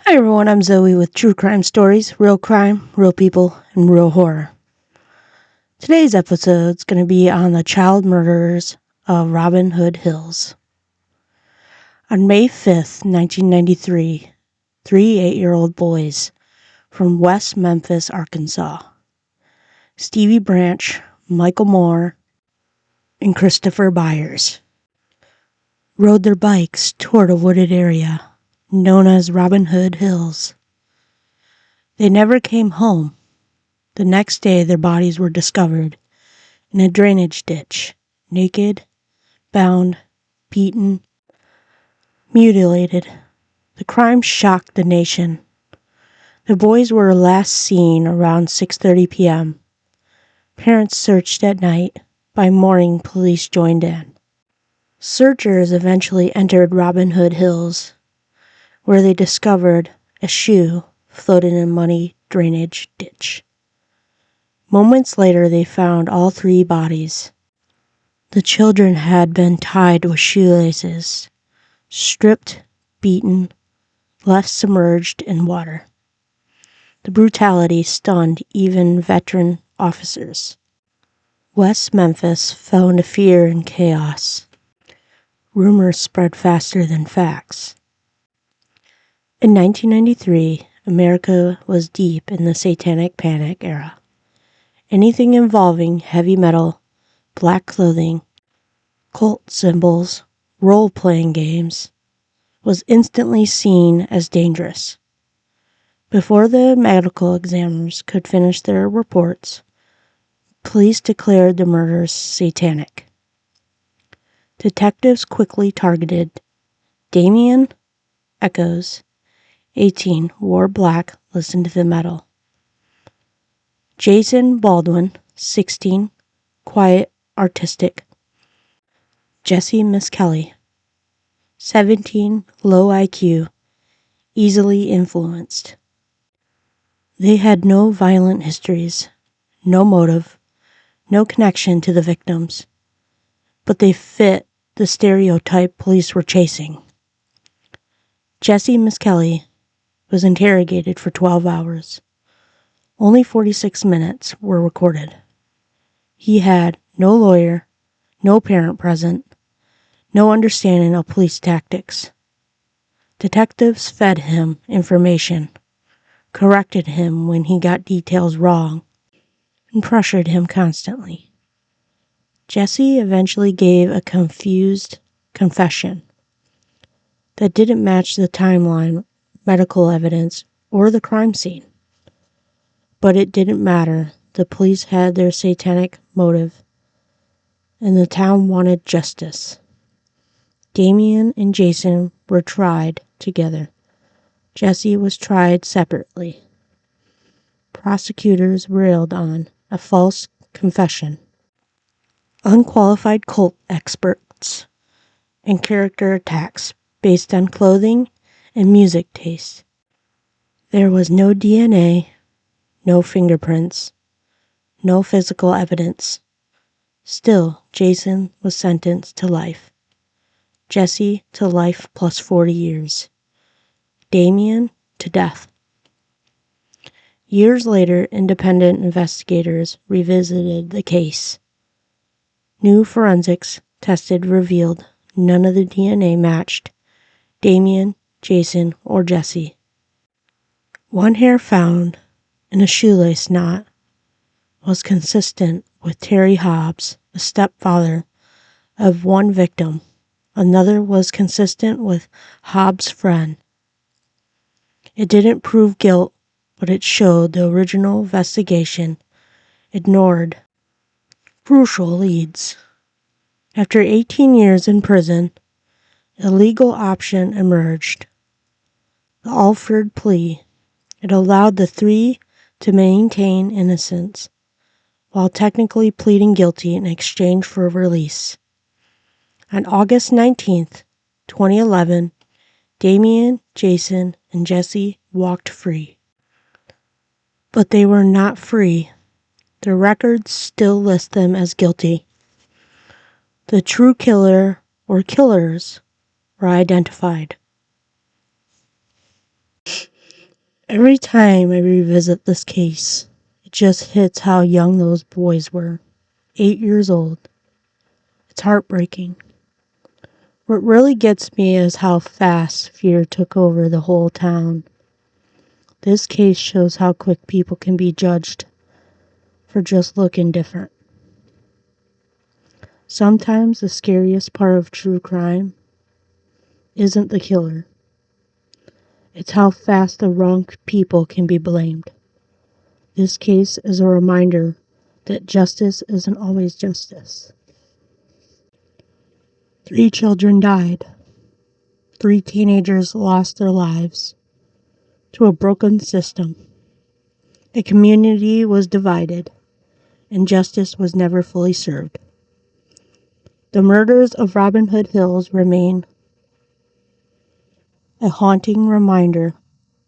Hi everyone, I'm Zoe with True Crime Stories, real crime, real people, and real horror. Today's episode is going to be on the child murderers of Robin Hood Hills. On May 5th, 1993, three 8-year-old boys from West Memphis, Arkansas, Stevie Branch, Michael Moore, and Christopher Byers, rode their bikes toward a wooded area known as Robin Hood Hills. They never came home. The next day, their bodies were discovered in a drainage ditch, naked, bound, beaten, mutilated. The crime shocked the nation. The boys were last seen around 6:30 p.m. Parents searched at night. By morning, police joined in. Searchers eventually entered Robin Hood Hills, where they discovered a shoe floating in a muddy drainage ditch. Moments later, they found all three bodies. The children had been tied with shoelaces, stripped, beaten, left submerged in water. The brutality stunned even veteran officers. West Memphis fell into fear and chaos. Rumors spread faster than facts. In 1993, America was deep in the Satanic Panic era. Anything involving heavy metal, black clothing, cult symbols, role-playing games, was instantly seen as dangerous. Before the medical examiners could finish their reports, police declared the murders satanic. Detectives quickly targeted Damien Echoes, 18, wore black, listened to the metal. Jason Baldwin, 16, quiet, artistic. Jesse Miss Kelly, 17, low IQ, easily influenced. They had no violent histories, no motive, no connection to the victims, but they fit the stereotype police were chasing. Jesse Miss Kelly was interrogated for 12 hours. Only 46 minutes were recorded. He had no lawyer, no parent present, no understanding of police tactics. Detectives fed him information, corrected him when he got details wrong, and pressured him constantly. Jesse eventually gave a confused confession that didn't match the timeline, medical evidence, or the crime scene. But it didn't matter. The police had their satanic motive, and the town wanted justice. Damien and Jason were tried together. Jesse was tried separately. Prosecutors railed on a false confession. Unqualified cult experts and character attacks based on clothing and music taste. There was no DNA, no fingerprints, no physical evidence. Still, Jason was sentenced to life. Jesse to life plus 40 years. Damien to death. Years later, independent investigators revisited the case. New forensics tested revealed none of the DNA matched Damien, Jason, or Jesse. One hair found in a shoelace knot was consistent with Terry Hobbs, the stepfather of one victim. Another was consistent with Hobbs' friend. It didn't prove guilt, but it showed the original investigation ignored crucial leads. After 18 years in prison, a legal option emerged. The Alford plea. It allowed the three to maintain innocence while technically pleading guilty in exchange for release. On August 19th, 2011, Damien, Jason, and Jesse walked free. But they were not free. Their records still list them as guilty. The true killer or killers were identified. Every time I revisit this case, it just hits how young those boys were. 8 years old. It's heartbreaking. What really gets me is how fast fear took over the whole town. This case shows how quick people can be judged for just looking different. Sometimes the scariest part of true crime isn't the killer. It's how fast the wrong people can be blamed. This case is a reminder that justice isn't always justice. 3 children died. 3 teenagers lost their lives to a broken system. A community was divided, and justice was never fully served. The murders of Robin Hood Hills remain a haunting reminder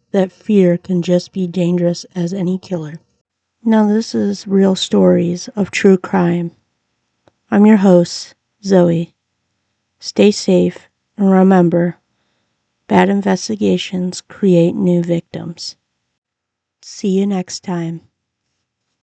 that fear can just be dangerous as any killer. Now this is Real Stories of True Crime. I'm your host, Zoe. Stay safe and remember, bad investigations create new victims. See you next time.